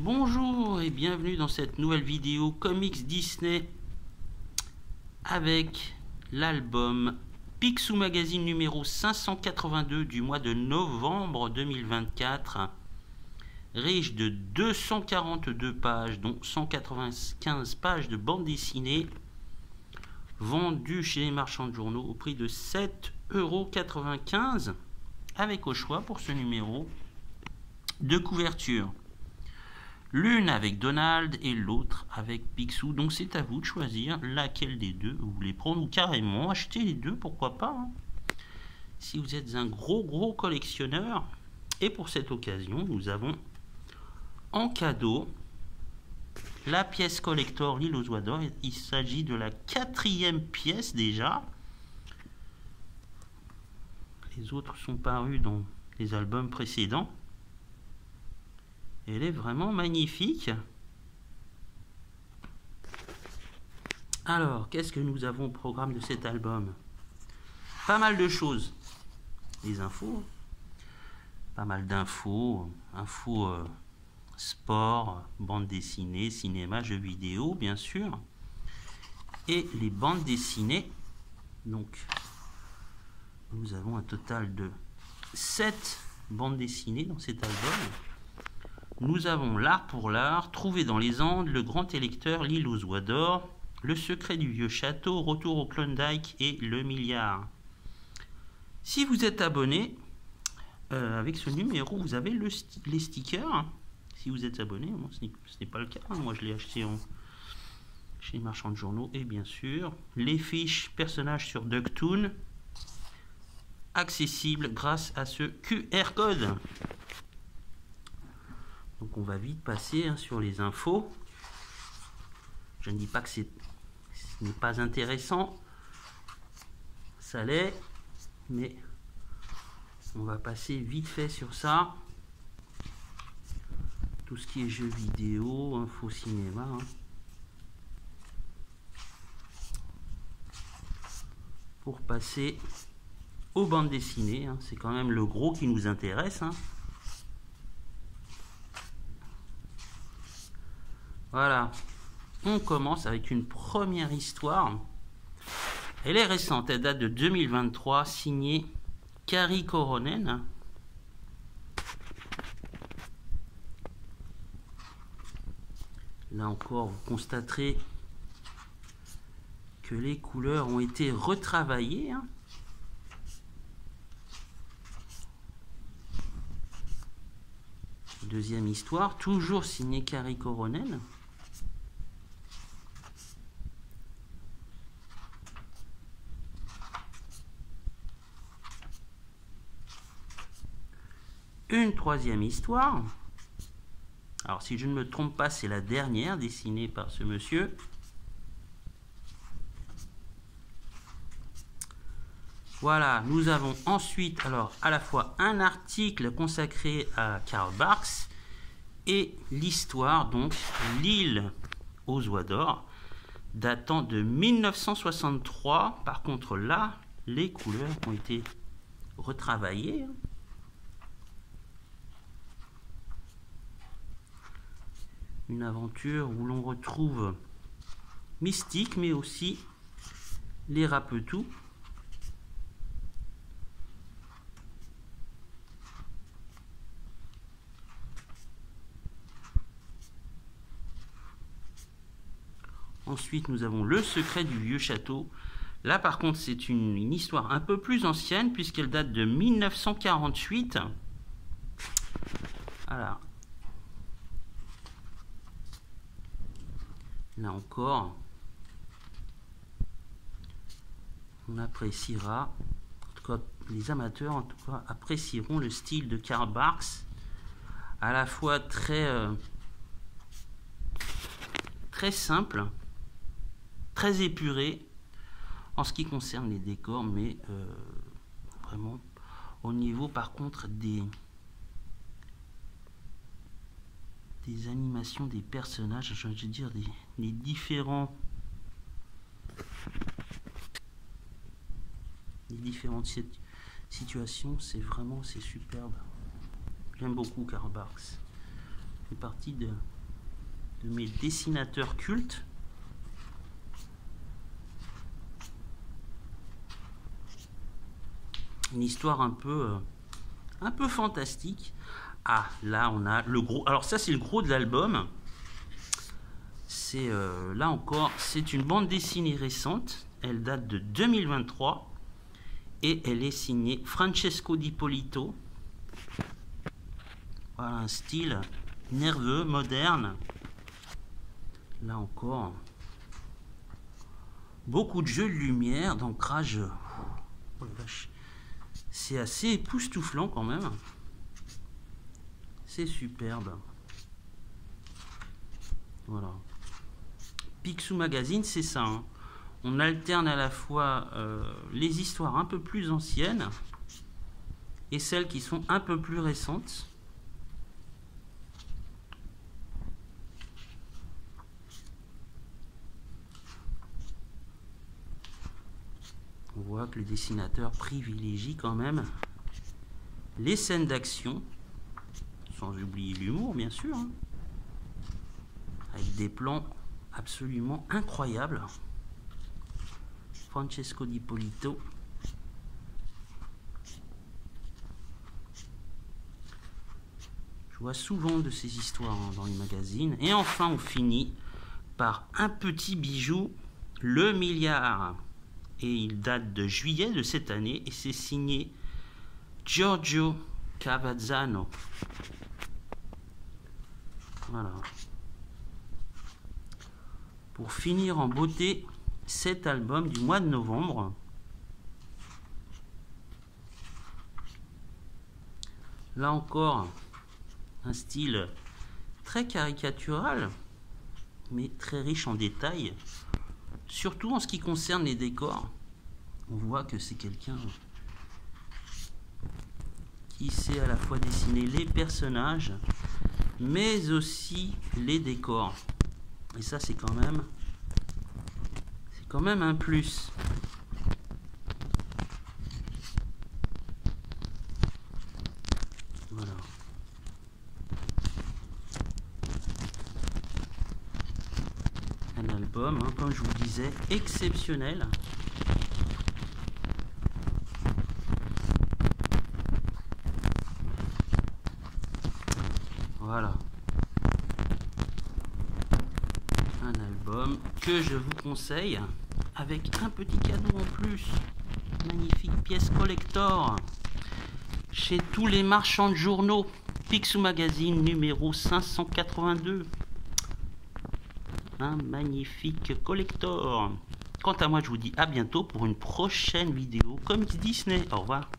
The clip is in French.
Bonjour et bienvenue dans cette nouvelle vidéo Comics Disney avec l'album Picsou Magazine numéro 582 du mois de novembre 2024, riche de 242 pages, dont 195 pages de bande dessinée, vendu chez les marchands de journaux au prix de 7,95 € avec au choix pour ce numéro de couverture. L'une avec Donald et l'autre avec Picsou. Donc c'est à vous de choisir laquelle des deux vous voulez prendre ou carrément acheter les deux, pourquoi pas, hein. Si vous êtes un gros collectionneur. Et pour cette occasion, nous avons en cadeau la pièce collector L'Île aux Oies d'Or. Il s'agit de la 4e pièce déjà. Les autres sont parus dans les albums précédents. Elle est vraiment magnifique. Alors, qu'est-ce que nous avons au programme de cet album? Pas mal de choses. Les infos. Pas mal d'infos. Infos sport, bande dessinée, cinéma, jeux vidéo, bien sûr. Et les bandes dessinées. Donc, nous avons un total de 7 bandes dessinées dans cet album. Nous avons L'Art pour l'Art, Trouvé dans les Andes, Le Grand Électeur, L'Île aux Oies d'Or, Le Secret du Vieux Château, Retour au Klondike et Le Milliard. Si vous êtes abonné, avec ce numéro, vous avez les stickers. Si vous êtes abonné, bon, ce n'est pas le cas. Moi, je l'ai acheté chez les marchands de journaux. Et bien sûr, les fiches personnages sur Ducktoon, accessibles grâce à ce QR code. Donc on va vite passer sur les infos. Je ne dis pas que ce n'est pas intéressant. Ça l'est. Mais on va passer vite fait sur ça. Tout ce qui est jeux vidéo, info cinéma. Pour passer aux bandes dessinées. C'est quand même le gros qui nous intéresse. Voilà, on commence avec une première histoire. Elle est récente, elle date de 2023, signée Kari Koronen. Là encore, vous constaterez que les couleurs ont été retravaillées. Deuxième histoire, toujours signée Kari Koronen. Une troisième histoire. Alors si je ne me trompe pas, c'est la dernière dessinée par ce monsieur. Voilà, nous avons ensuite alors à la fois un article consacré à Karl Barks et l'histoire, donc L'Île aux Oies d'Or, datant de 1963. Par contre là, les couleurs ont été retravaillées. Une aventure où l'on retrouve Mystique, mais aussi les Rapetou. Ensuite, nous avons Le Secret du Vieux Château. Là, par contre, c'est une histoire un peu plus ancienne, puisqu'elle date de 1948. Alors, là encore, on appréciera, en tout cas, les amateurs en tout cas apprécieront le style de Karl Barks, à la fois très simple, très épuré en ce qui concerne les décors, mais vraiment au niveau par contre des animations des personnages, je veux dire des différentes situations, c'est superbe. J'aime beaucoup Karl Barks. fait partie de mes dessinateurs cultes. Une histoire un peu fantastique. Ah, là on a le gros. Alors ça c'est le gros de l'album. C'est là encore, c'est une bande dessinée récente. Elle date de 2023 et elle est signée Francesco D'Ippolito. Voilà, un style nerveux, moderne. Là encore, beaucoup de jeux de lumière, d'ancrage. Oh la vache. C'est assez époustouflant quand même. C'est superbe. Voilà. Picsou Magazine, c'est ça. Hein. On alterne à la fois les histoires un peu plus anciennes et celles qui sont un peu plus récentes. On voit que le dessinateur privilégie quand même les scènes d'action, sans oublier l'humour bien sûr, hein, avec des plans absolument incroyables. Francesco D'Ippolito. Je vois souvent de ces histoires dans les magazines. Et enfin on finit par un petit bijou, le milliard. Et il date de juillet de cette année et c'est signé Giorgio Cavazzano. Voilà. Pour finir en beauté cet album du mois de novembre. Là encore, un style très caricatural, mais très riche en détails. Surtout en ce qui concerne les décors, on voit que c'est quelqu'un qui sait à la fois dessiner les personnages, mais aussi les décors. Et ça, c'est quand même un plus. Voilà. Un album, hein, comme je vous disais, exceptionnel. Voilà. Un album que je vous conseille avec un petit cadeau en plus. Magnifique pièce collector chez tous les marchands de journaux. Picsou Magazine numéro 582. Un magnifique collector. Quant à moi, je vous dis à bientôt pour une prochaine vidéo comme Disney. Au revoir.